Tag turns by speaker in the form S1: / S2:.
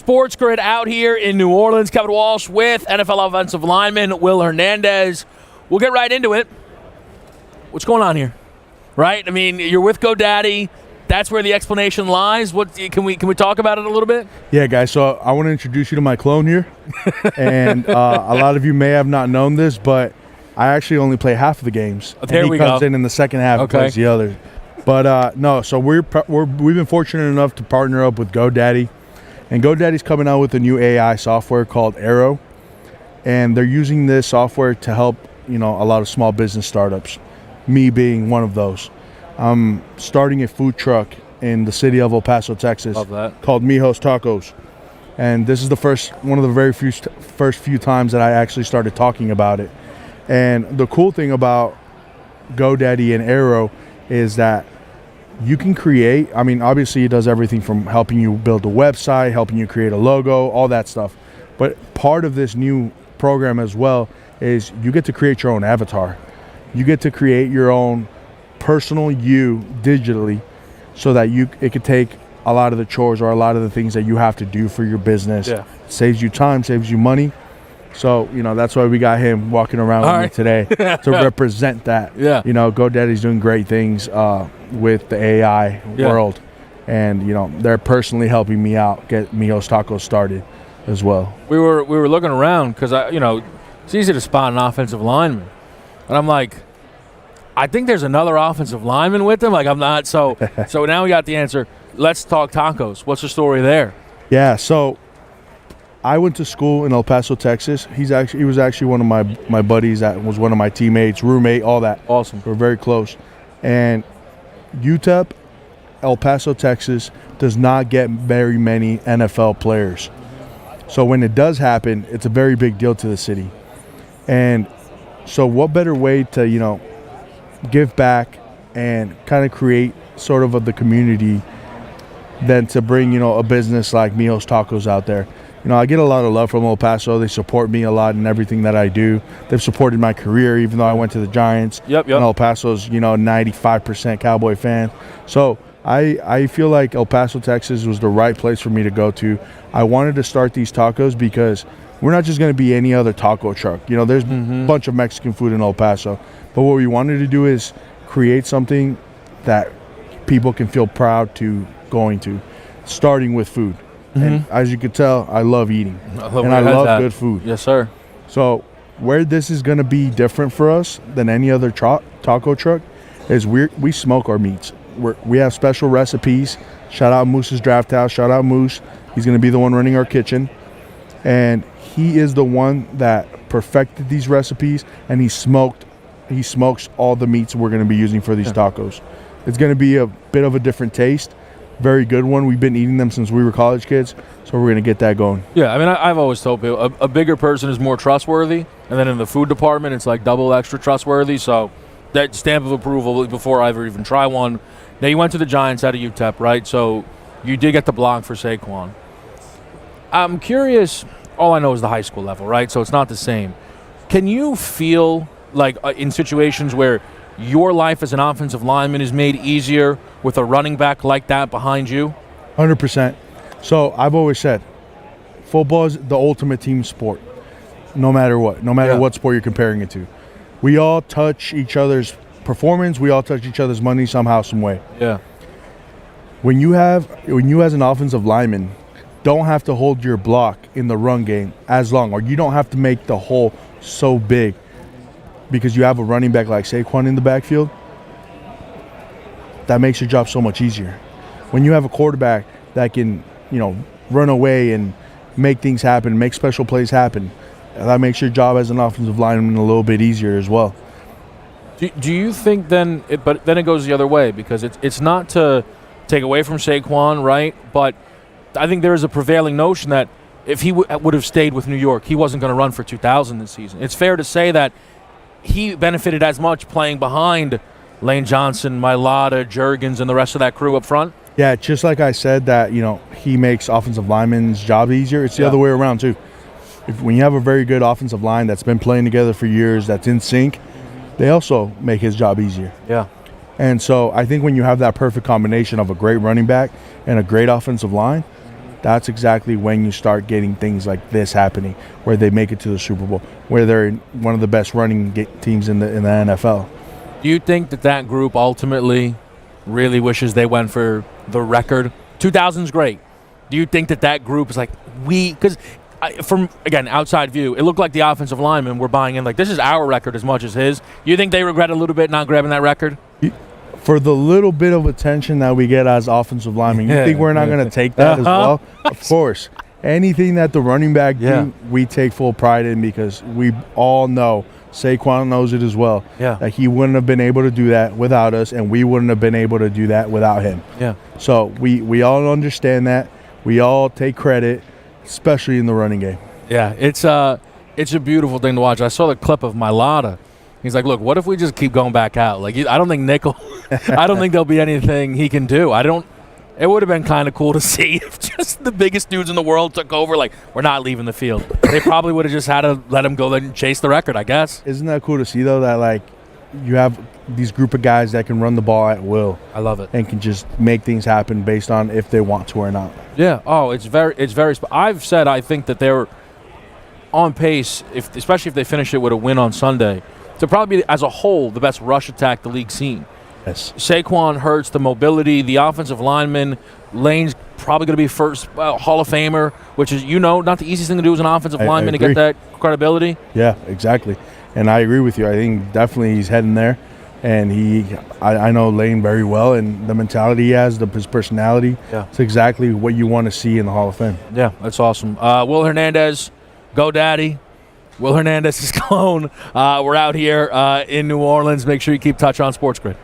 S1: SportsGrid out here in New Orleans. Kevin Walsh with NFL offensive lineman Will Hernandez. We'll get right into it. What's going on here? Right? I mean, you're with GoDaddy. That's where the explanation lies. What can we talk about it a little bit?
S2: Yeah, guys. So I want to introduce you to my clone here, and a lot of you may have not known this, but I actually only play half of the games.
S1: There
S2: and
S1: we
S2: he comes
S1: go.
S2: in the second half and plays the other. But no, so we've been fortunate enough to partner up with GoDaddy, and GoDaddy's coming out with a new AI software called Arrow, and they're using this software to help a lot of small business startups. Me being one of those. I'm starting a food truck in the city of El Paso, Texas.
S1: Love that.
S2: Called Mijos Tacos. And this is one of the very first few times that I actually started talking about it. And the cool thing about GoDaddy and Arrow is that you can create, obviously it does everything from helping you build a website, helping you create a logo, all that stuff. But part of this new program as well is you get to create your own avatar. You get to create your own personal you digitally, so that it could take a lot of the chores or a lot of the things that you have to do for your business.
S1: Yeah.
S2: Saves you time, saves you money. So that's why we got him walking around with me today to represent that.
S1: Yeah.
S2: GoDaddy's doing great things with the AI world, and they're personally helping me out get Mijos Tacos started as well.
S1: We were looking around because it's easy to spot an offensive lineman, and I'm like, I think there's another offensive lineman with him. Like, I'm not. So now we got the answer. Let's talk tacos. What's the story there?
S2: Yeah. So I went to school in El Paso, Texas. He was actually one of my buddies. That was one of my teammates, roommate, all that.
S1: Awesome.
S2: We're very close. And UTEP, El Paso, Texas, does not get very many NFL players. So when it does happen, it's a very big deal to the city. And so what better way to, give back and kind of create sort of the community than to bring, a business like Mijos Tacos out there. I get a lot of love from El Paso. They support me a lot in everything that I do. They've supported my career, even though I went to the Giants.
S1: Yep.
S2: And El Paso's, 95% Cowboy fan. So I feel like El Paso, Texas was the right place for me to go to. I wanted to start these tacos because we're not just going to be any other taco truck. There's a bunch of Mexican food in El Paso. But what we wanted to do is create something that people can feel proud to going to, starting with food. And as you can tell, I love eating. I love good food.
S1: Yes, sir.
S2: So where this is going to be different for us than any other taco truck is we smoke our meats. We have special recipes. Shout out Moose's Draft House. Shout out Moose. He's going to be the one running our kitchen. And he is the one that perfected these recipes, and he smokes all the meats we're going to be using for these tacos. It's going to be a bit of a different taste. Very good one. We've been eating them since we were college kids, so we're going to get that going.
S1: Yeah, I've always told people a bigger person is more trustworthy, and then in the food department, it's like double extra trustworthy. So that stamp of approval before I ever even try one. Now, you went to the Giants out of UTEP, right? So you did get the block for Saquon. I'm curious. All I know is the high school level, right? So it's not the same. Can you feel like in situations where your life as an offensive lineman is made easier with a running back like that behind you?
S2: 100%. So I've always said, football is the ultimate team sport, no matter what sport you're comparing it to. We all touch each other's performance. We all touch each other's money somehow, some way.
S1: Yeah.
S2: When you as an offensive lineman don't have to hold your block in the run game as long, or you don't have to make the hole so big because you have a running back like Saquon in the backfield, that makes your job so much easier. When you have a quarterback that can, run away and make things happen, make special plays happen, that makes your job as an offensive lineman a little bit easier as well.
S1: Do you think then it goes the other way, because it's not to take away from Saquon, right? But I think there is a prevailing notion that if he would have stayed with New York, he wasn't going to run for 2,000 this season. It's fair to say that he benefited as much playing behind Lane Johnson, Mailata, Juergens, and the rest of that crew up front.
S2: Yeah, just like I said that, he makes offensive linemen's job easier. It's the other way around too. When you have a very good offensive line that's been playing together for years, that's in sync, they also make his job easier.
S1: Yeah.
S2: And so I think when you have that perfect combination of a great running back and a great offensive line, that's exactly when you start getting things like this happening, where they make it to the Super Bowl, where they're one of the best running teams in the NFL.
S1: Do you think that group ultimately really wishes they went for the record? 2000's great. Do you think that group is like, because from, again, outside view, it looked like the offensive linemen were buying in, like, this is our record as much as his. You think they regret a little bit not grabbing that record?
S2: For the little bit of attention that we get as offensive linemen, you think we're not going to take that as well? Of course. Anything that the running back do, we take full pride in, because we all know, Saquon knows it as well, that he wouldn't have been able to do that without us, and we wouldn't have been able to do that without him. So we all understand that. We all take credit, especially in the running game. Yeah,
S1: it's a beautiful thing to watch. I saw the clip of Mailata. He's like, look, what if we just keep going back out? Like, I don't think nickel, I don't think there'll be anything he can do. It would have been kind of cool to see if just the biggest dudes in the world took over. Like, we're not leaving the field. They probably would have just had to let him go and chase the record, I guess.
S2: Isn't that cool to see, though, that, like, you have these group of guys that can run the ball at will.
S1: I love it.
S2: And can just make things happen based on if they want to or not.
S1: Yeah. Oh, it's very. I've said I think that they're on pace, especially if they finish it with a win on Sunday, to probably be, as a whole, the best rush attack the league's seen.
S2: Yes.
S1: Saquon, Hurts, the mobility, the offensive lineman. Lane's probably going to be first Hall of Famer, which is, not the easiest thing to do as an offensive lineman to get that credibility.
S2: Yeah, exactly. And I agree with you. I think definitely he's heading there. And I know Lane very well, and the mentality he has, his personality, it's exactly what you want to see in the Hall of Fame.
S1: Yeah, that's awesome. Will Hernandez, GoDaddy. Will Hernandez's clone. We're out here in New Orleans. Make sure you keep touch on SportsGrid.